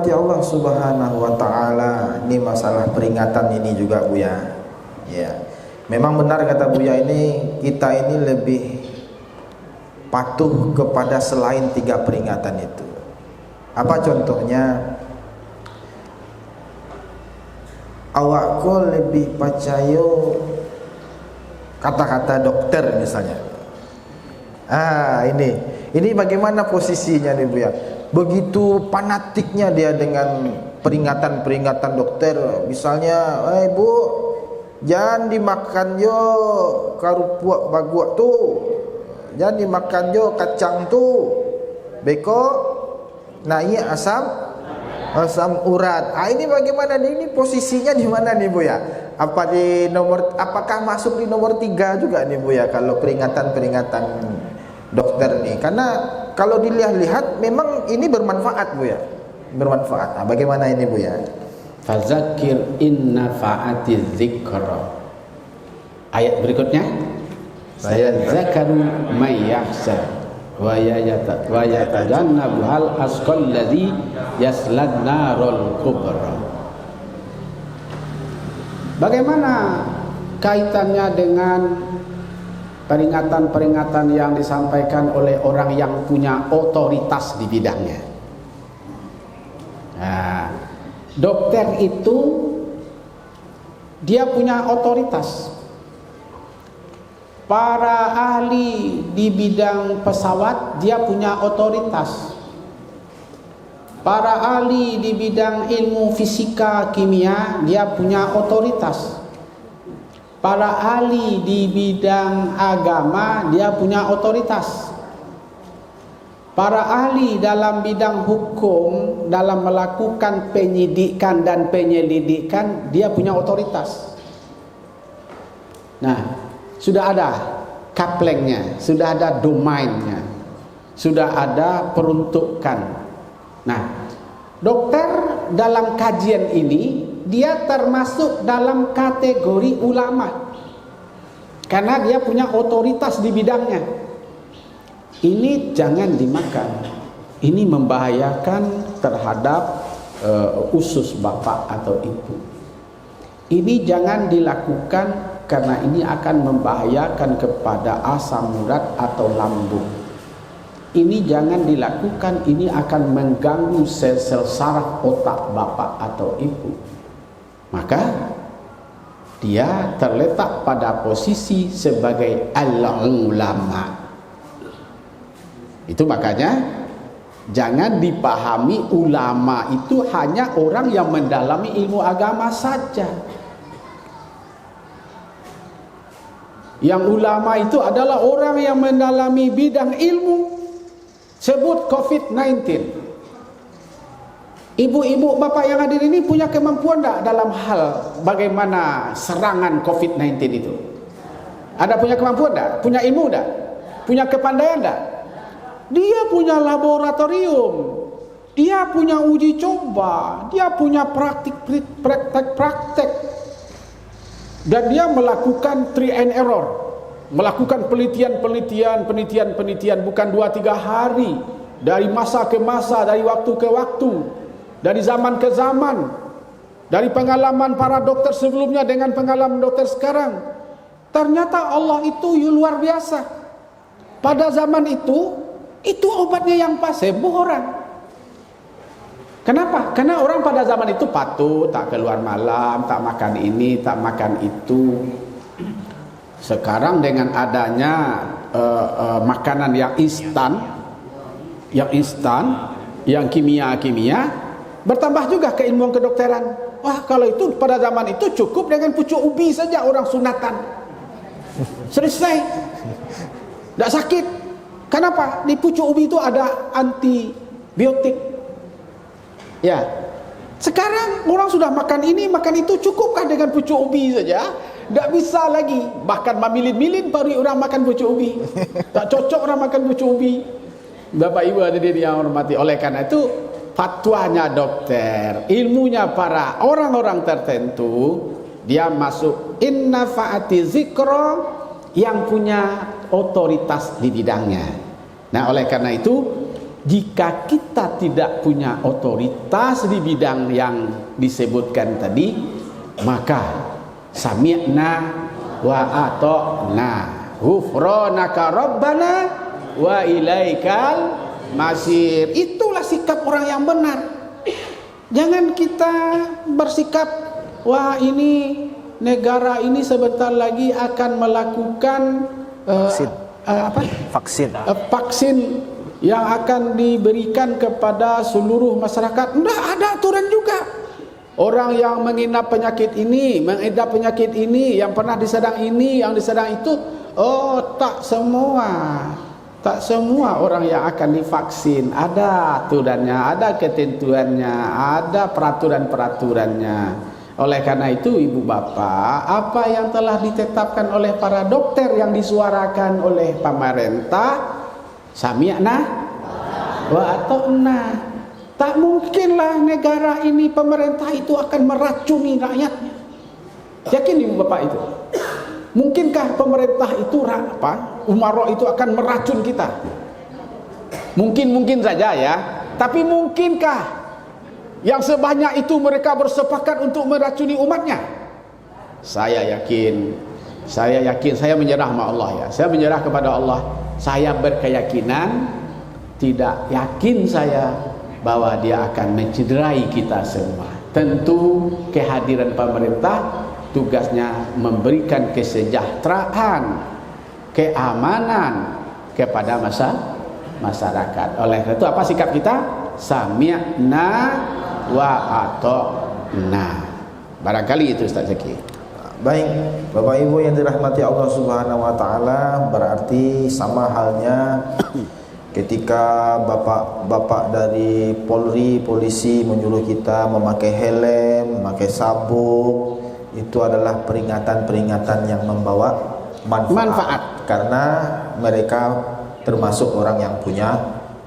dirahmati Allah Subhanahu wa taala, ini masalah peringatan ini juga Buya. Ya. Memang benar kata Buya ini, kita ini lebih patuh kepada selain 3 peringatan itu. Apa contohnya? Awakku lebih percaya kata-kata dokter misalnya. Ini bagaimana posisinya nih Buya? Begitu fanatiknya dia dengan peringatan-peringatan dokter. Misalnya, Bu, jangan dimakan yo karupuak baguak tu, jangan dimakan yo kacang tu, beko naik asam urat. Ini bagaimana? Ini posisinya di mana nih Bu ya? Apakah masuk di nomor 3 juga nih Bu ya kalau peringatan-peringatan dokter nih? Karena kalau dilihat-lihat memang ini bermanfaat Bu ya. Bermanfaat. Bagaimana ini Bu ya? Fazakir in nafa'ati dzikra. Ayat berikutnya, sayadzakaru may yakhsha wa yatajannabu hal asqal ladzi yaslad narul kubra. Bagaimana kaitannya dengan peringatan-peringatan yang disampaikan oleh orang yang punya otoritas di bidangnya? Nah, dokter itu dia punya otoritas. Para ahli di bidang pesawat dia punya otoritas. Para ahli di bidang ilmu fisika, kimia dia punya otoritas. Para ahli di bidang agama dia punya otoritas. Para ahli dalam bidang hukum dalam melakukan penyidikan dan penyelidikan dia punya otoritas. Nah, sudah ada kaplengnya, sudah ada domainnya, sudah ada peruntukan. Nah, dokter dalam kajian ini dia termasuk dalam kategori ulama karena dia punya otoritas di bidangnya. Ini jangan dimakan. Ini membahayakan terhadap usus bapak atau ibu. Ini jangan dilakukan karena ini akan membahayakan kepada asam urat atau lambung. Ini jangan dilakukan, ini akan mengganggu sel-sel saraf otak bapak atau ibu. Maka dia terletak pada posisi sebagai al-ulama. Itu makanya jangan dipahami ulama itu hanya orang yang mendalami ilmu agama saja. Yang ulama itu adalah orang yang mendalami bidang ilmu. Sebut COVID-19. Ibu-ibu bapak yang hadir ini punya kemampuan tak dalam hal bagaimana serangan COVID-19 itu? Ada punya kemampuan tak? Punya ilmu tak? Punya kepandaian tak? Dia punya laboratorium, dia punya uji coba, dia punya praktek, dan dia melakukan try and error, melakukan penelitian bukan 2-3 hari, dari masa ke masa, dari waktu ke waktu, dari zaman ke zaman, dari pengalaman para dokter sebelumnya dengan pengalaman dokter sekarang. Ternyata Allah itu luar biasa. Pada zaman itu obatnya yang pas, sembuh orang. Kenapa? Karena orang pada zaman itu patuh, tak keluar malam, tak makan ini, tak makan itu. Sekarang dengan adanya makanan yang instan, yang kimia, bertambah juga keilmuan kedokteran. Wah, kalau itu pada zaman itu cukup dengan pucuk ubi saja orang sunatan. Selesai. Tak sakit. Kenapa? Di pucuk ubi itu ada antibiotik. Ya. Sekarang orang sudah makan ini, makan itu, cukupkah dengan pucuk ubi saja? Tak bisa lagi. Bahkan memilin-milin baru orang makan pucuk ubi. Tak cocok orang makan pucuk ubi. Bapak Ibu hadirin yang hormati, oleh karena itu fatwanya dokter, ilmunya para orang-orang tertentu, dia masuk inna fa'ati zikra, yang punya otoritas di bidangnya. Nah, oleh karena itu jika kita tidak punya otoritas di bidang yang disebutkan tadi, maka sami'na wa ata'na ghufranaka rabbana wa ilaikal masir. Itulah sikap orang yang benar. Jangan kita bersikap, wah ini negara ini sebentar lagi akan melakukan vaksin yang akan diberikan kepada seluruh masyarakat. Tidak ada aturan juga. Orang yang mengidap penyakit ini, yang pernah disedang ini, yang disedang itu, tak semua orang yang akan divaksin. Ada aturannya, ada ketentuannya, ada peraturan-peraturannya. Oleh karena itu, ibu bapak, apa yang telah ditetapkan oleh para dokter yang disuarakan oleh pemerintah, sami'na wa ata'na. Tak mungkinlah negara ini, pemerintah itu akan meracuni rakyatnya. Yakin ibu bapak itu? Mungkinkah pemerintah itu umaro itu akan meracun kita? Mungkin saja ya. Tapi mungkinkah yang sebanyak itu mereka bersepakat untuk meracuni umatnya? Saya yakin, saya menyerah sama Allah ya. Saya menyerah kepada Allah. Saya berkeyakinan, tidak yakin saya bahwa dia akan mencederai kita semua. Tentu kehadiran pemerintah tugasnya memberikan kesejahteraan, keamanan kepada masyarakat. Oleh karena itu apa sikap kita? Sami'na wa ata'na. Barangkali itu Ustaz Zaki. Baik, Bapak Ibu yang dirahmati Allah Subhanahu wa taala, berarti sama halnya ketika bapak-bapak dari Polri, polisi menyuruh kita memakai helm, memakai sabuk, itu adalah peringatan-peringatan yang membawa manfaat. Karena mereka termasuk orang yang punya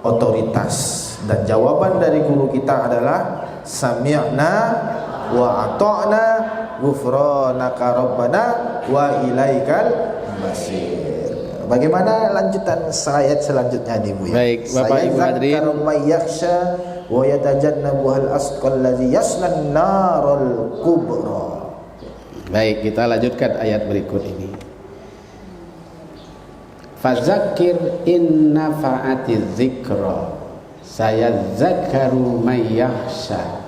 otoritas. Dan jawaban dari guru kita adalah sami'na wa ata'na ghufranaka rabbana wa ilaikal masir. Bagaimana lanjutan ayat selanjutnya nih Bu ya? Baik, Bapak Ibu hadirin. May yakhsha wa yatajannabuhal asqal ladzi yaslan narul kubra. Baik, kita lanjutkan ayat berikut ini. Fadzakir in nafa'atiz dzikra sayadzakkaru may yakhsha.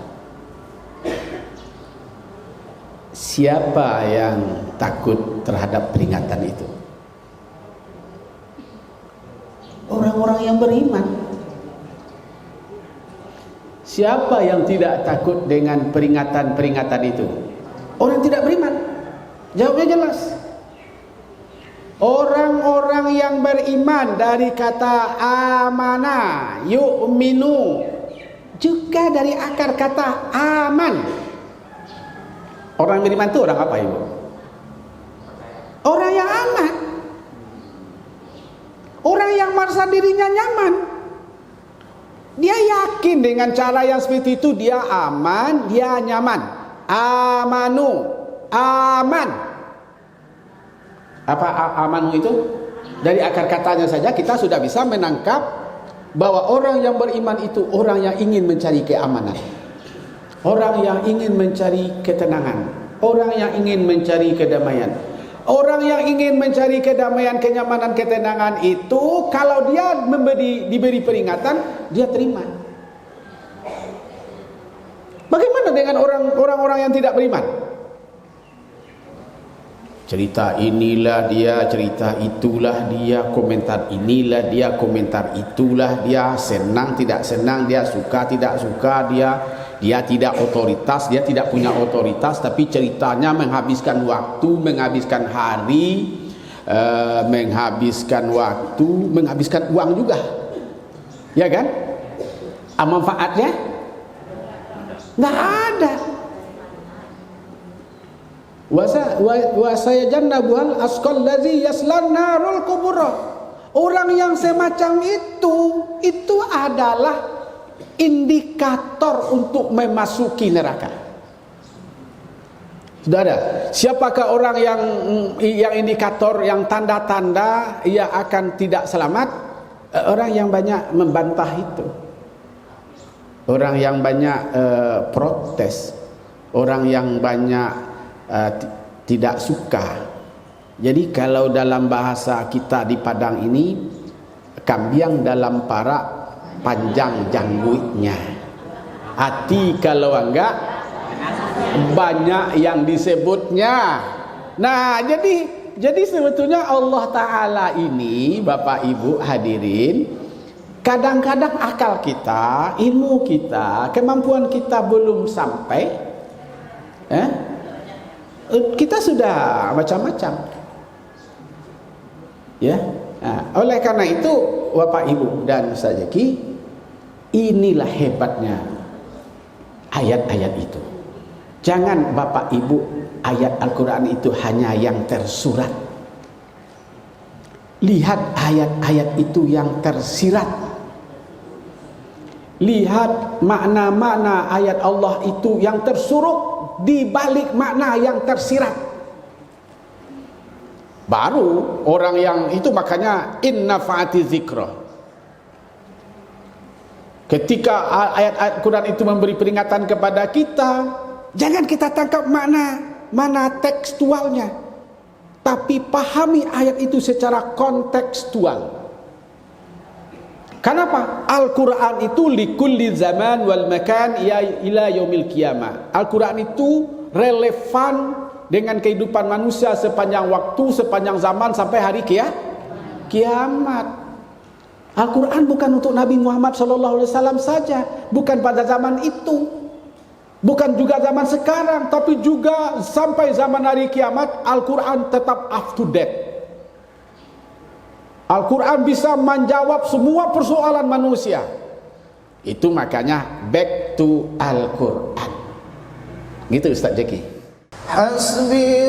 Siapa yang takut terhadap peringatan itu? Orang-orang yang beriman. Siapa yang tidak takut dengan peringatan-peringatan itu? Orang tidak beriman. Jawabnya jelas. Orang-orang yang beriman, dari kata amana, yu'minu, juga dari akar kata aman. Orang beriman itu orang apa ibu? Orang yang aman. Orang yang merasa dirinya nyaman. Dia yakin dengan cara yang seperti itu, dia aman, dia nyaman. Amanu, aman. Apa amanu itu? Dari akar katanya saja kita sudah bisa menangkap bahwa orang yang beriman itu orang yang ingin mencari keamanan, orang yang ingin mencari ketenangan, orang yang ingin mencari kedamaian. Orang yang ingin mencari kedamaian, kenyamanan, ketenangan itu kalau dia diberi peringatan, dia terima. Bagaimana dengan orang-orang yang tidak beriman? Cerita inilah dia, cerita itulah dia, komentar inilah dia, komentar itulah dia, senang tidak senang dia, suka tidak suka dia tidak otoritas, dia tidak punya otoritas, tapi ceritanya menghabiskan waktu, menghabiskan hari, menghabiskan waktu, menghabiskan uang juga, ya kan? Manfaatnya nggak ada. Wasayajannabuhal asqal ladzi yaslan narul kubra. Orang yang semacam itu adalah indikator untuk memasuki neraka. Sudah ada. Siapakah orang yang indikator, yang tanda-tanda ia akan tidak selamat? Orang yang banyak membantah itu, orang yang banyak protes, orang yang banyak tidak suka. Jadi kalau dalam bahasa kita di Padang ini, kambiang dalam parak panjang jangguitnya, hati kalau enggak banyak yang disebutnya. Nah, jadi sebetulnya Allah Ta'ala ini, Bapak Ibu hadirin, kadang-kadang akal kita, ilmu kita, kemampuan kita belum sampai, kita sudah macam-macam, ya. Nah, oleh karena itu Bapak Ibu dan Ustaz Zaki, inilah hebatnya ayat-ayat itu. Jangan Bapak Ibu, ayat Al-Quran itu hanya yang tersurat. Lihat ayat-ayat itu yang tersirat. Lihat makna-makna ayat Allah itu yang tersuruh di balik makna yang tersirat. Baru orang yang itu, makanya inna fa'ati zikra. Ketika ayat-ayat Quran itu memberi peringatan kepada kita, jangan kita tangkap mana tekstualnya, tapi pahami ayat itu secara kontekstual. Kenapa? Al-Quran itu likulli zaman wal makan ila yaumil qiyamah. Al-Quran itu relevan dengan kehidupan manusia sepanjang waktu, sepanjang zaman sampai hari kiamat. Al-Quran bukan untuk Nabi Muhammad SAW saja, bukan pada zaman itu, bukan juga zaman sekarang, tapi juga sampai zaman hari kiamat. Al-Quran tetap up to date. Al-Quran bisa menjawab semua persoalan manusia. Itu makanya back to Al-Quran. Gitu Ustaz Zaki. Hasbi